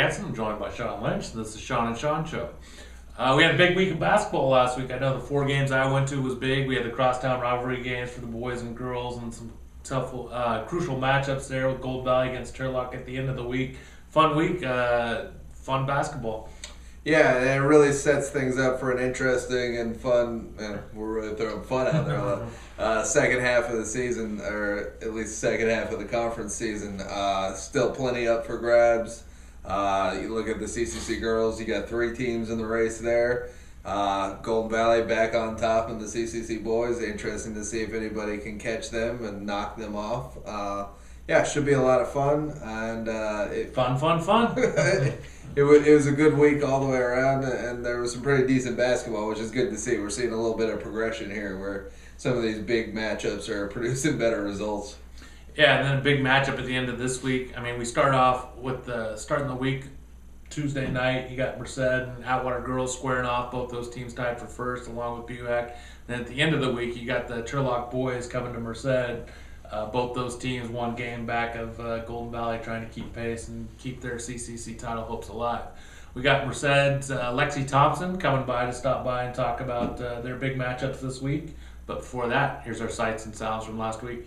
Jansen. I'm joined by Shawn Lynch. This is Shawn and Shawn Show. We had a big week of basketball last week. I know the 4 games I went to was big. We had the crosstown rivalry games for the boys and girls and some tough, crucial matchups there with Gold Valley against Turlock at the end of the week. Fun week, fun basketball. Yeah, and it really sets things up for an interesting and fun, and we're really throwing fun out there, second half of the season, or at least second half of the conference season. Still plenty up for grabs. You look at the CCC girls, you got 3 teams in the race there. Golden Valley back on top in the CCC boys. Interesting to see if anybody can catch them and knock them off. Yeah, it should be a lot of fun. And Fun. It was a good week all the way around, and there was some pretty decent basketball, which is good to see. We're seeing a little bit of progression here where some of these big matchups are producing better results. Yeah, and then a big matchup at the end of this week. I mean, we start off with starting the week Tuesday night. You got Merced and Atwater girls squaring off. Both those teams tied for first, along with BUAC. Then at the end of the week, you got the Turlock boys coming to Merced. Both those teams one game back of Golden Valley, trying to keep pace and keep their CCC title hopes alive. We got Merced's Lexi Thompson coming by to stop by and talk about their big matchups this week. But before that, here's our sights and sounds from last week.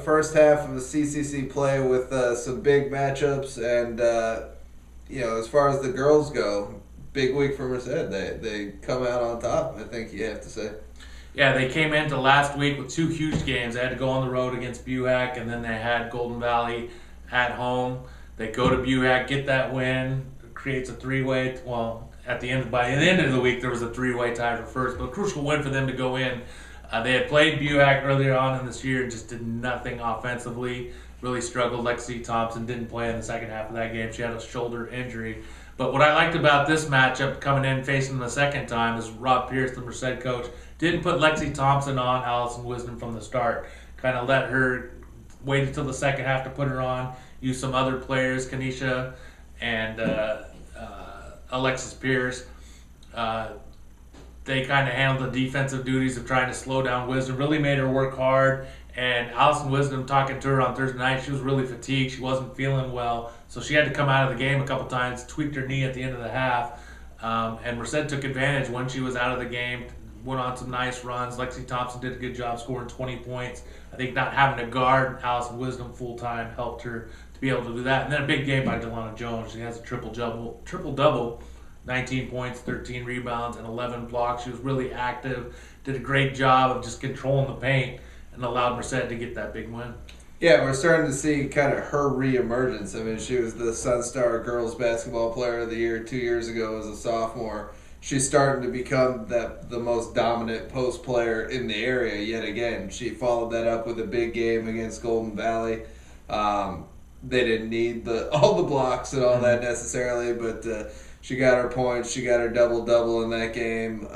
first half of the CCC play with some big matchups, and as far as the girls go, big week for Merced. They come out on top, I think you have to say. Yeah, they came into last week with 2 huge games. They had to go on the road against Buhack, and then they had Golden Valley at home. They go to Buhack, get that win, creates a 3-way. Well, by the end of the week, there was a 3-way tie for first, but a crucial win for them to go in. They had played Buhack earlier on in this year and just did nothing offensively. Really struggled. Lexi Thompson didn't play in the second half of that game. She had a shoulder injury. But what I liked about this matchup coming in facing them the second time is Rob Pierce, the Merced coach, didn't put Lexi Thompson on Allison Wisdom from the start. Kind of let her wait until the second half to put her on. Use some other players, Kanisha and Alexis Pierce. They kind of handled the defensive duties of trying to slow down Wisdom. Really made her work hard. And Allison Wisdom, talking to her on Thursday night, she was really fatigued. She wasn't feeling well. So she had to come out of the game a couple times, tweaked her knee at the end of the half. And Merced took advantage when she was out of the game, went on some nice runs. Lexi Thompson did a good job scoring 20 points. I think not having to guard Allison Wisdom full-time helped her to be able to do that. And then a big game by Delana Jones. She has a triple-double, 19 points, 13 rebounds, and 11 blocks. She was really active, did a great job of just controlling the paint, and allowed Merced to get that big win. Yeah, we're starting to see kind of her reemergence. I mean, she was the Sunstar Girls Basketball Player of the Year 2 years ago as a sophomore. She's starting to become the most dominant post player in the area yet again. She followed that up with a big game against Golden Valley. They didn't need all the blocks and all that necessarily, but she got her points. She got her double-double in that game,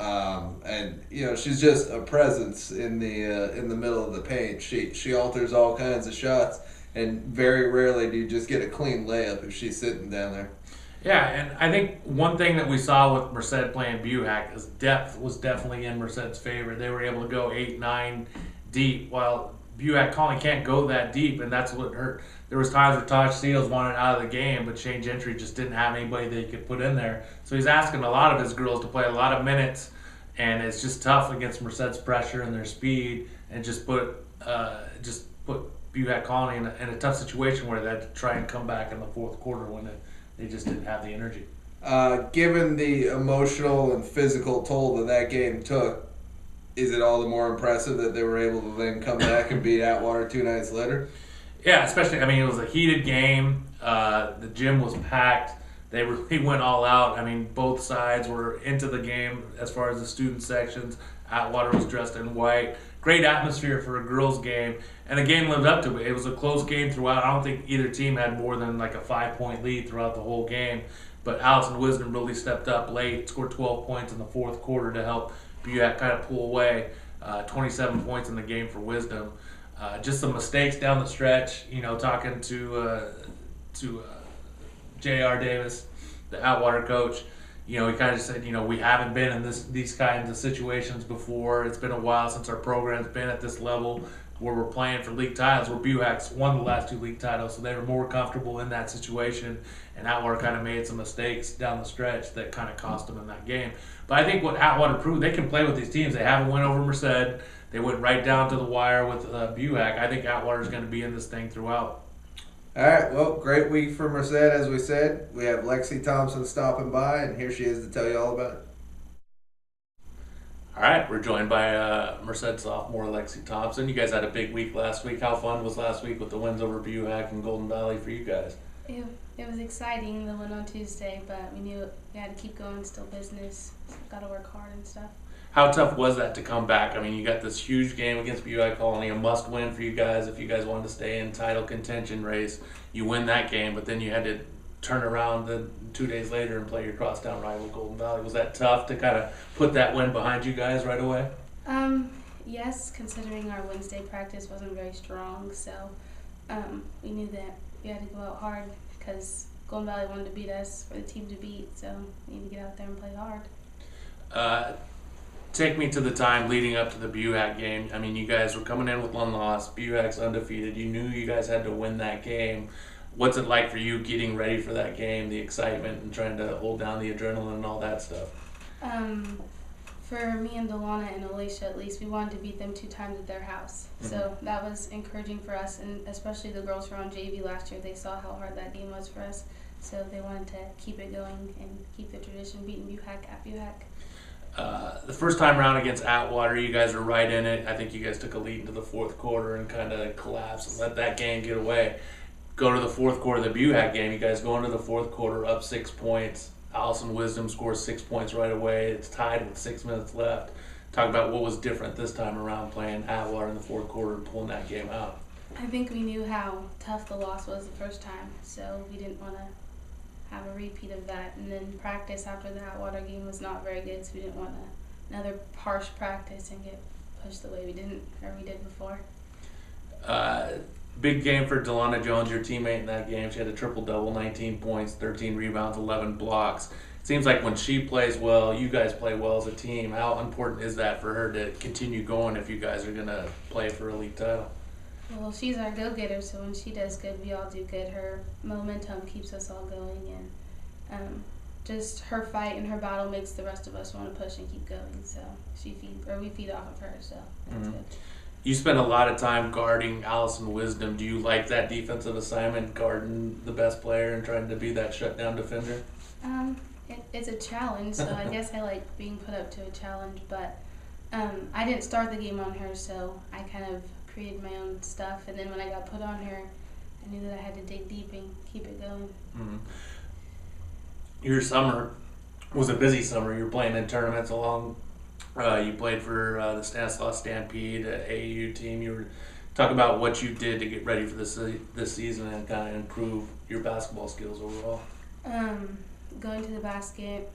and she's just a presence in the middle of the paint. She alters all kinds of shots, and very rarely do you just get a clean layup if she's sitting down there. Yeah, and I think one thing that we saw with Merced playing Buhack is depth was definitely in Merced's favor. They were able to go 8-9 deep, while Buhack Colony can't go that deep, and that's what hurt. There was times where Tosh Seals wanted out of the game, but Shane Gentry just didn't have anybody that he could put in there. So he's asking a lot of his girls to play a lot of minutes, and it's just tough against Merced's pressure and their speed, and just put Buhack Colony in a tough situation where they had to try and come back in the fourth quarter when they just didn't have the energy. Given the emotional and physical toll that game took, is it all the more impressive that they were able to then come back and beat Atwater 2 nights later? Yeah, especially, I mean, it was a heated game. The gym was packed. They really went all out. I mean, both sides were into the game as far as the student sections. Atwater was dressed in white. Great atmosphere for a girls' game. And the game lived up to it. It was a close game throughout. I don't think either team had more than like a 5-point lead throughout the whole game. But Allison Wisdom really stepped up late, scored 12 points in the fourth quarter to help Buhack kind of pull away. 27 points in the game for Wisdom. Just some mistakes down the stretch. Talking to J.R. Davis, the Atwater coach, he kind of said, we haven't been in these kinds of situations before. It's been a while since our program's been at this level where we're playing for league titles, where Buhack's won the last 2 league titles, so they were more comfortable in that situation, and Atwater kind of made some mistakes down the stretch that kind of cost them in that game. But I think what Atwater proved, they can play with these teams. They haven't went over Merced. They went right down to the wire with Buhack. I think Atwater's going to be in this thing throughout. All right, well, great week for Merced, as we said. We have Lexi Thompson stopping by, and here she is to tell you all about it. All right, we're joined by Merced sophomore Lexi Thompson. You guys had a big week last week. How fun was last week with the wins over Buhack and Golden Valley for you guys? It was exciting, the win on Tuesday, but we knew we had to keep going, still business. Got to work hard and stuff. How tough was that to come back? I mean, you got this huge game against Buhack Colony, a must-win for you guys if you guys wanted to stay in title contention race. You win that game, but then you had to turn around 2 days later and play your crosstown rival Golden Valley. Was that tough to kind of put that win behind you guys right away? Yes, considering our Wednesday practice wasn't very strong, so we knew that we had to go out hard because Golden Valley wanted to beat us for the team to beat, so we need to get out there and play hard. Take me to the time leading up to the Buhack game. I mean, you guys were coming in with one loss. Buhack's undefeated. You knew you guys had to win that game. What's it like for you getting ready for that game, the excitement and trying to hold down the adrenaline and all that stuff? For me and Delana and Alicia, at least, we wanted to beat them 2 times at their house. So that was encouraging for us, and especially the girls who were on JV last year. They saw how hard that game was for us, so they wanted to keep it going and keep the tradition, beating Buhack at Buhack. The first time around against Atwater, you guys were right in it. I think you guys took a lead into the fourth quarter and kind of collapsed and let that game get away. Go to the fourth quarter of the Buhack game, you guys go into the fourth quarter up 6 points. Allison Wisdom scores 6 points right away. It's tied with 6 minutes left. Talk about what was different this time around playing Atwater in the fourth quarter and pulling that game out. I think we knew how tough the loss was the first time, so we didn't want to have a repeat of that. And then practice after the Atwater game was not very good, so we didn't want another harsh practice and get pushed the way we did before. Big game for Delana Jones, your teammate in that game. She had a triple-double, 19 points, 13 rebounds, 11 blocks. It seems like when she plays well, you guys play well as a team. How important is that for her to continue going if you guys are going to play for a league title? Well, she's our go-getter, so when she does good, we all do good. Her momentum keeps us all going, and just her fight and her battle makes the rest of us want to push and keep going. So we feed off of her, so that's good. You spend a lot of time guarding Allison Wisdom. Do you like that defensive assignment, guarding the best player and trying to be that shutdown defender? It's a challenge, so I guess I like being put up to a challenge. But I didn't start the game on her, so I kind of created my own stuff. And then when I got put on her, I knew that I had to dig deep and keep it going. Mm-hmm. Your summer was a busy summer. You were playing in tournaments along. You played for the Stanislaus Stampede, AAU team. You were talking about what you did to get ready for this season and kind of improve your basketball skills overall. Going to the basket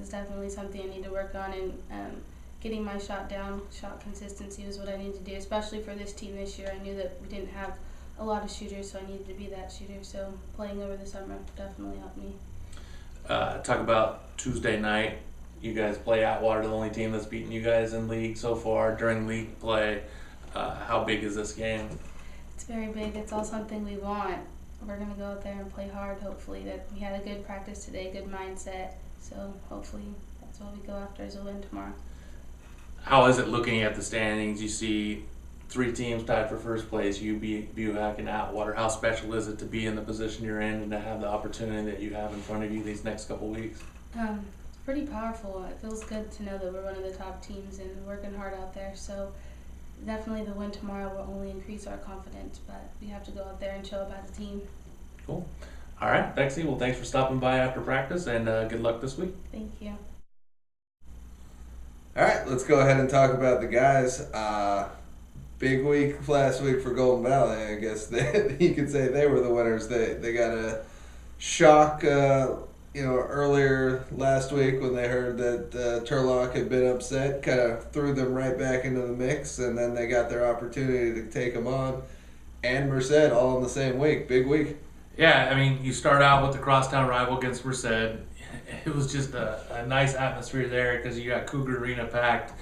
is definitely something I need to work on, and getting my shot down, shot consistency was what I needed to do, especially for this team this year. I knew that we didn't have a lot of shooters, so I needed to be that shooter. So playing over the summer definitely helped me. Talk about Tuesday night. You guys play Atwater, the only team that's beaten you guys in league so far during league play. How big is this game? It's very big. It's all something we want. We're going to go out there and play hard, hopefully. That we had a good practice today, good mindset. So hopefully that's what we go after is a win tomorrow. How is it looking at the standings? You see 3 teams tied for first place, UB, Buhack, and Atwater. How special is it to be in the position you're in and to have the opportunity that you have in front of you these next couple weeks? It's pretty powerful. It feels good to know that we're one of the top teams and working hard out there. So definitely the win tomorrow will only increase our confidence, but we have to go out there and show up as a team. Cool. All right, Lexi. Well, thanks for stopping by after practice, and good luck this week. Thank you. All right, let's go ahead and talk about the guys. Big week last week for Golden Valley. I guess you could say they were the winners. They got a shock, earlier last week when they heard that Turlock had been upset. Kind of threw them right back into the mix, and then they got their opportunity to take them on. And Merced all in the same week. Big week. Yeah, I mean, you start out with the crosstown rival against Merced. It was just a nice atmosphere there because you got Cougar Arena packed,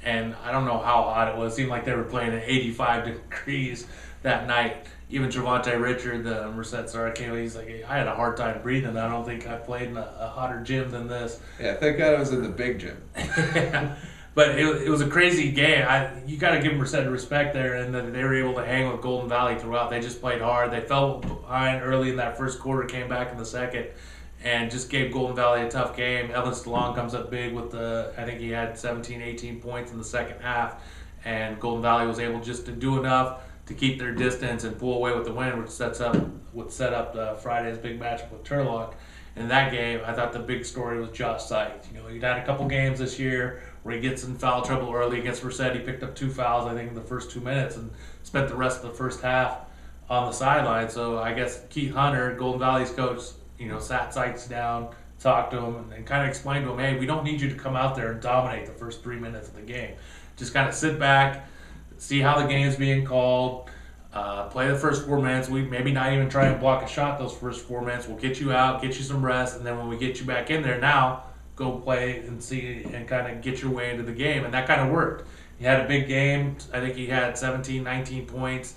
and I don't know how hot it was. It seemed like they were playing at 85 degrees that night. Even Trevante Richard, the Merced star, came. He's like, I had a hard time breathing. I don't think I played in a hotter gym than this. Yeah, thank God I was in the big gym. Yeah. But it was a crazy game. You got to give Merced respect there, and that they were able to hang with Golden Valley throughout. They just played hard. They fell behind early in that first quarter, came back in the second, and just gave Golden Valley a tough game. Evan Stallone comes up big with I think he had 17, 18 points in the second half, and Golden Valley was able just to do enough to keep their distance and pull away with the win, which set up Friday's big matchup with Turlock. In that game, I thought the big story was Josh Sykes. He'd had a couple games this year where he gets in foul trouble early against Merced. He picked up 2 fouls, I think, in the first 2 minutes and spent the rest of the first half on the sideline. So I guess Keith Hunter, Golden Valley's coach, sat Sykes down, talked to him, and kind of explained to him, hey, we don't need you to come out there and dominate the first 3 minutes of the game. Just kind of sit back, see how the game's being called, play the first 4 minutes. We maybe not even try and block a shot those first 4 minutes. We'll get you out, get you some rest, and then when we get you back in there now, go play and see and kind of get your way into the game. And that kind of worked. He had a big game. I think he had 17, 19 points,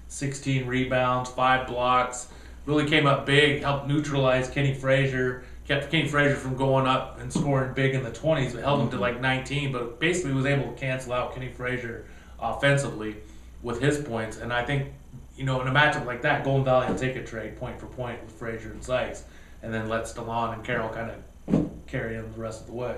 16 rebounds, 5 blocks. Really came up big, helped neutralize Kenny Frazier. kept Kenny Frazier from going up and scoring big in the 20s, held him to like 19, but basically was able to cancel out Kenny Frazier offensively with his points. And I think, in a matchup like that, Golden Valley will take a trade point for point with Frazier and Sykes, and then let Stallone and Carroll kind of carry him the rest of the way.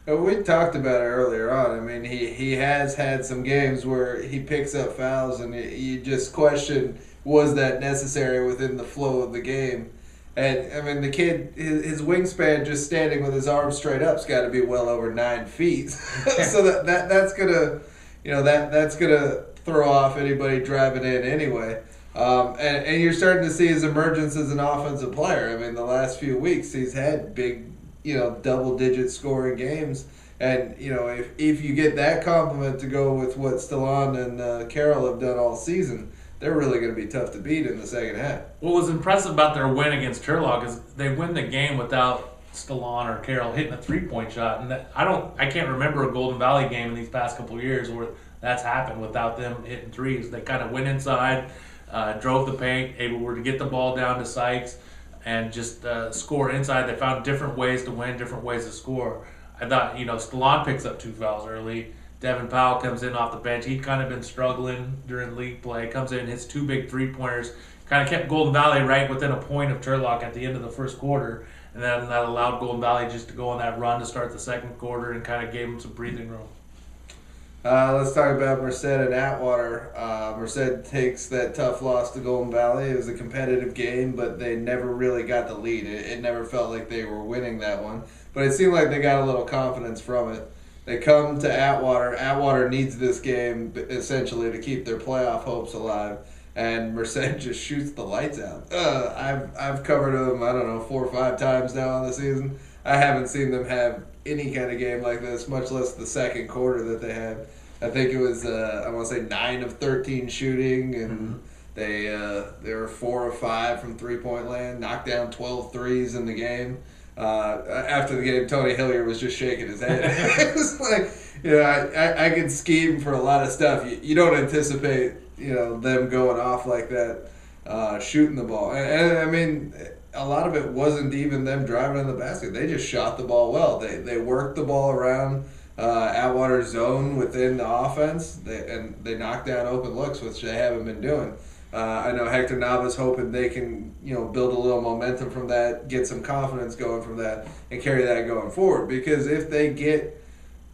We talked about it earlier on. I mean, he has had some games where he picks up fouls, and you just question, was that necessary within the flow of the game? And, I mean, the kid, his wingspan just standing with his arms straight up's got to be well over 9 feet. So that's going to, that's going to throw off anybody driving in anyway. And you're starting to see his emergence as an offensive player. I mean, the last few weeks he's had big, double-digit scoring games. And, if you get that compliment to go with what Stallone and Carroll have done all season, they're really going to be tough to beat in the second half. What was impressive about their win against Turlock is they win the game without Stallone or Carroll hitting a three-point shot. And I can't remember a Golden Valley game in these past couple of years where that's happened without them hitting threes. They kind of went inside, drove the paint, able to get the ball down to Sykes, and just score inside. They found different ways to win, different ways to score. I thought, Stallone picks up 2 fouls early. Devin Powell comes in off the bench. He'd kind of been struggling during league play. Comes in, hits 2 big three-pointers. Kind of kept Golden Valley right within a point of Turlock at the end of the first quarter. And then that allowed Golden Valley just to go on that run to start the second quarter and kind of gave them some breathing room. Let's talk about Merced and Atwater. Merced takes that tough loss to Golden Valley. It was a competitive game, but they never really got the lead. It never felt like they were winning that one. But it seemed like they got a little confidence from it. They come to Atwater. Atwater needs this game essentially to keep their playoff hopes alive. And Merced just shoots the lights out. I've covered them, 4 or 5 times now on the season. I haven't seen them have any kind of game like this, much less the second quarter that they had. I think it was, 9 of 13 shooting, and they were 4 of 5 from three-point land, knocked down 12 threes in the game. After the game, Tony Hilliard was just shaking his head. It was like, I could scheme for a lot of stuff. You don't anticipate, them going off like that, shooting the ball. And I mean, a lot of it wasn't even them driving in the basket. They just shot the ball well. They worked the ball around Atwater's zone within the offense, they knocked down open looks, which they haven't been doing. I know Hector Nava's hoping they can, build a little momentum from that, get some confidence going from that, and carry that going forward. Because if they get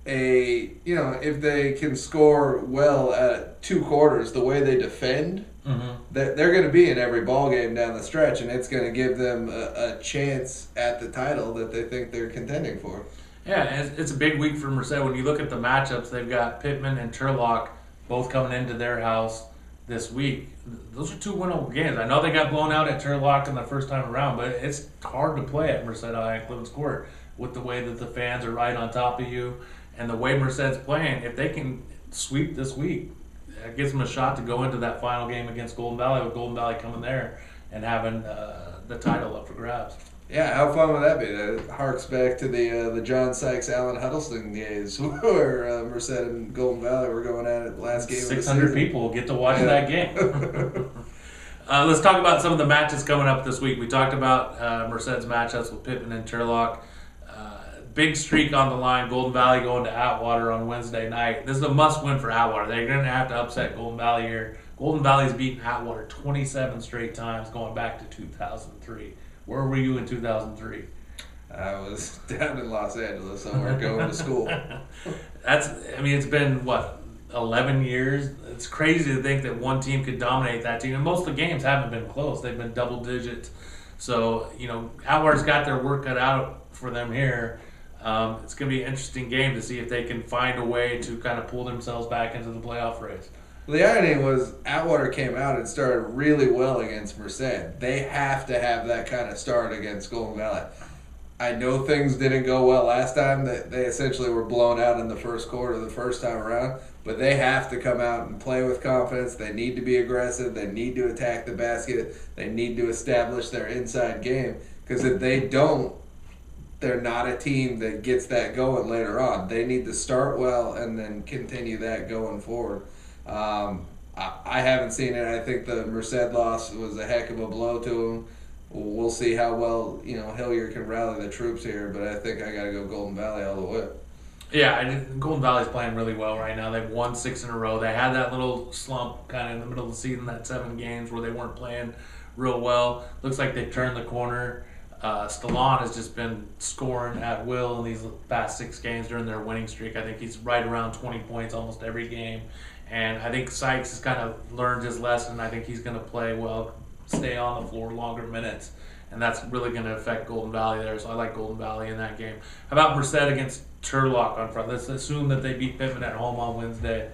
if they can score well at 2 quarters, the way they defend, they're going to be in every ball game down the stretch, and it's going to give them a chance at the title that they think they're contending for. Yeah, and it's a big week for Merced. When you look at the matchups, they've got Pittman and Turlock both coming into their house this week. Those are 2 winnable games. I know they got blown out at Turlock in the first time around, but it's hard to play at Merced High and Clemens Court with the way that the fans are right on top of you and the way Merced's playing. If they can sweep this week, it gives them a shot to go into that final game against Golden Valley, with Golden Valley coming there and having the title up for grabs. Yeah, how fun would that be? That harks back to the John Sykes, Allen Huddleston days where Merced and Golden Valley were going at it last game. 600 people will get to watch that game. Let's talk about some of the matches coming up this week. We talked about Merced's matchups with Pittman and Turlock. Big streak on the line. Golden Valley going to Atwater on Wednesday night. This is a must-win for Atwater. They're going to have to upset Golden Valley here. Golden Valley's beaten Atwater 27 straight times going back to 2003. Where were you in 2003? I was down in Los Angeles somewhere going to school. It's been, 11 years? It's crazy to think that one team could dominate that team. And most of the games haven't been close. They've been double digits. So, Atwater's got their work cut out for them here. It's going to be an interesting game to see if they can find a way to kind of pull themselves back into the playoff race. Well, the irony was Atwater came out and started really well against Merced. They have to have that kind of start against Golden Valley. I know things didn't go well last time. They essentially were blown out in the first quarter the first time around. But they have to come out and play with confidence. They need to be aggressive. They need to attack the basket. They need to establish their inside game. Because if they don't, they're not a team that gets that going later on. They need to start well and then continue that going forward. I haven't seen it. I think the Merced loss was a heck of a blow to them. we'll see how well Hilliard can rally the troops here. But I think I got to go Golden Valley all the way. Yeah, Golden Valley's playing really well right now. They've won 6 in a row. They had that little slump kind of in the middle of the season, that 7 games where they weren't playing real well. Looks like they've turned the corner. Stallone has just been scoring at will in these past 6 games during their winning streak. I think he's right around 20 points almost every game. And I think Sykes has kind of learned his lesson. I think he's going to play well, stay on the floor longer minutes. And that's really going to affect Golden Valley there. So I like Golden Valley in that game. How about Merced against Turlock on Friday? Let's assume that they beat Pittman at home on Wednesday.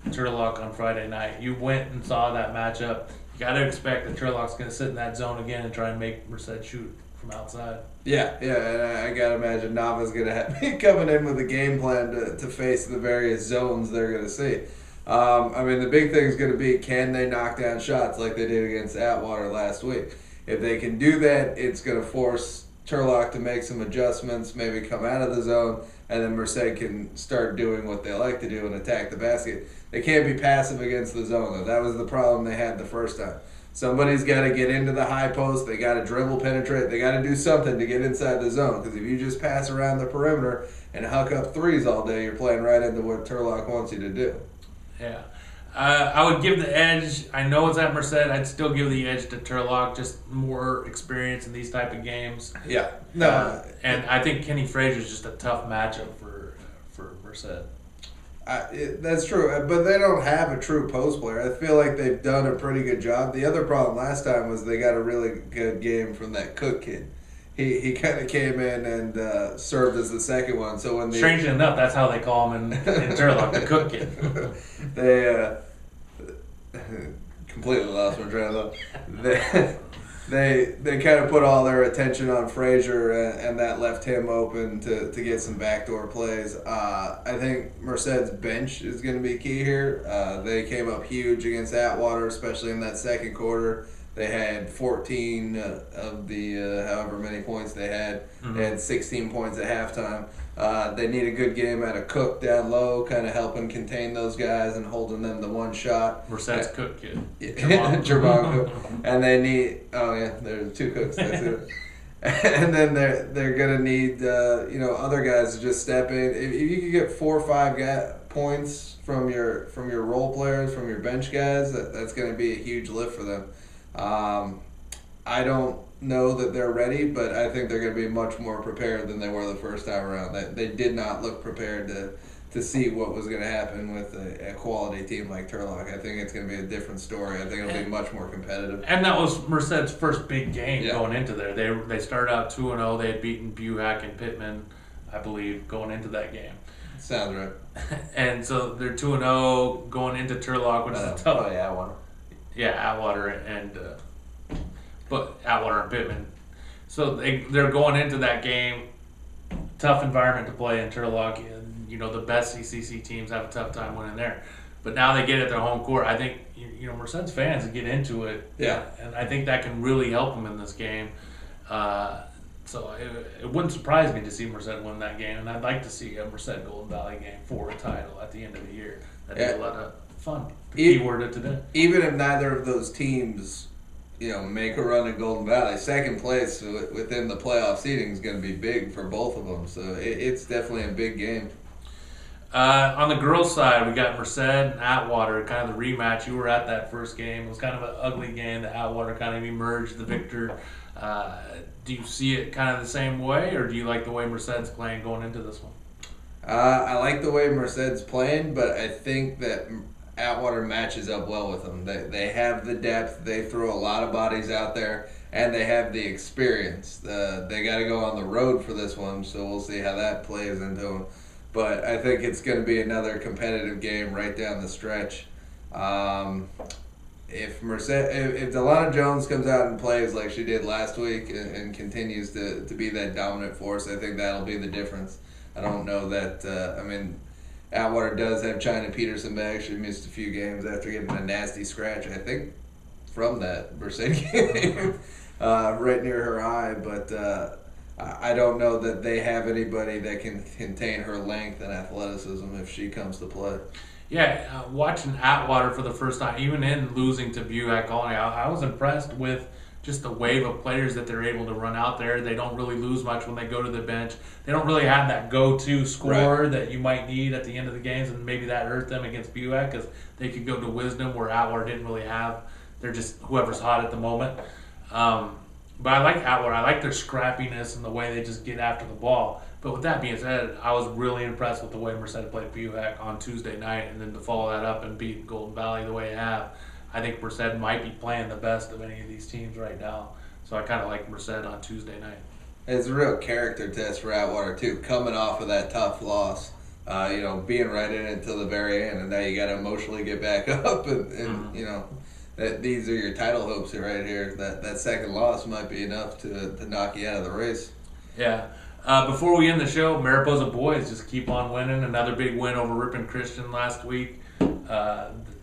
Turlock on Friday night. You went and saw that matchup. You got to expect that Turlock's going to sit in that zone again and try and make Merced shoot from outside. Yeah, and I got to imagine Nava's going to be coming in with a game plan to face the various zones they're going to see. I mean, the big thing is going to be, can they knock down shots like they did against Atwater last week? If they can do that, it's going to force Turlock to make some adjustments, maybe come out of the zone, and then Merced can start doing what they like to do and attack the basket. They can't be passive against the zone, though. That was the problem they had the first time. Somebody's got to get into the high post. They got to dribble, penetrate. They got to do something to get inside the zone, because if you just pass around the perimeter and huck up threes all day, you're playing right into what Turlock wants you to do. Yeah. I would give the edge. I know it's at Merced. I'd still give the edge to Turlock, just more experience in these type of games. Yeah. No. And I think Kenny Frazier's just a tough matchup for Merced. That's true, but they don't have a true post player. I feel like they've done a pretty good job. The other problem last time was they got a really good game from that Cook kid. He kind of came in and served as the second one. So when strangely enough, that's how they call him in Turlock, the Cook kid. They completely lost my train of thought. They kind of put all their attention on Frazier, and that left him open to get some backdoor plays. I think Merced's bench is going to be key here. They came up huge against Atwater, especially in that second quarter. They had 14 of the however many points they had. Mm-hmm. They had 16 points at halftime. They need a good game out of Cook down low, kind of helping contain those guys and holding them to one shot. Merced's Cook kid. Javon Cook. And they need, there's 2 Cooks. That's it. And then they're gonna need other guys to just step in. If you could get 4 or 5 points from your role players, from your bench guys, that's gonna be a huge lift for them. I don't know that they're ready, but I think they're going to be much more prepared than they were the first time around. They did not look prepared to see what was going to happen with a quality team like Turlock. I think it's going to be a different story. I think it'll be much more competitive. And that was Merced's first big game going into there. They started out 2-0. They had beaten Buhack and Pittman, I believe, going into that game. Sounds right. And so they're 2-0 going into Turlock, which is a tough. Oh, yeah, Atwater. Yeah, Atwater and Atwater and Pittman. So they're going into that game, tough environment to play in Turlock. And, the best CCC teams have a tough time winning there. But now they get at their home court. I think Merced's fans get into it. Yeah, and I think that can really help them in this game. So it wouldn't surprise me to see Merced win that game, and I'd like to see a Merced Golden Valley game for a title at the end of the year. That'd be a lot of fun. Keyword of today. Even if neither of those teams, make a run in Golden Valley, second place within the playoff seeding is going to be big for both of them. So it's definitely a big game. On the girls' side, we got Merced and Atwater, kind of the rematch. You were at that first game. It was kind of an ugly game. The Atwater kind of emerged the victor. Do you see it kind of the same way, or do you like the way Merced's playing going into this one? I like the way Merced's playing, but I think that Atwater matches up well with them. They have the depth. They throw a lot of bodies out there, and they have the experience. They got to go on the road for this one, so we'll see how that plays into them. But I think it's going to be another competitive game right down the stretch. If Delana Jones comes out and plays like she did last week and continues to be that dominant force, I think that'll be the difference. I don't know that. Atwater does have China Peterson back. She missed a few games after getting a nasty scratch, I think, from that Merced game right near her eye. But I don't know that they have anybody that can contain her length and athleticism if she comes to play. Yeah, watching Atwater for the first time, even in losing to Buhack, I was impressed with just the wave of players that they're able to run out there. They don't really lose much when they go to the bench. They don't really have that go-to scorer that you might need at the end of the games, and maybe that hurt them against Buick because they could go to Wisdom where Atwater didn't really have. They're just whoever's hot at the moment. But I like Atwater. I like their scrappiness and the way they just get after the ball. But with that being said, I was really impressed with the way Merced played Buick on Tuesday night, and then to follow that up and beat Golden Valley the way they have. I think Merced might be playing the best of any of these teams right now. So I kind of like Merced on Tuesday night. It's a real character test for Atwater, too, coming off of that tough loss. Being right in it until the very end, and now you got to emotionally get back up. And these are your title hopes right here. That second loss might be enough to knock you out of the race. Yeah. Before we end the show, Mariposa boys just keep on winning. Another big win over Ripon Christian last week.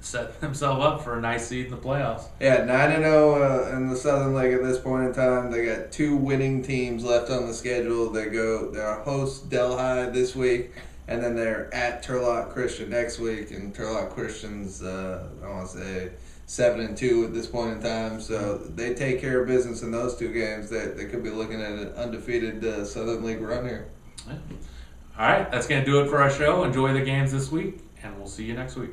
Set themselves up for a nice seed in the playoffs. Yeah, 9-0 in the Southern League at this point in time. They got 2 winning teams left on the schedule. They're host Delhi this week, and then they're at Turlock Christian next week. And Turlock Christian's, I want to say, 7-2 at this point in time. So they take care of business in those 2 games. They could be looking at an undefeated Southern League run here. Yeah. All right, that's going to do it for our show. Enjoy the games this week, and we'll see you next week.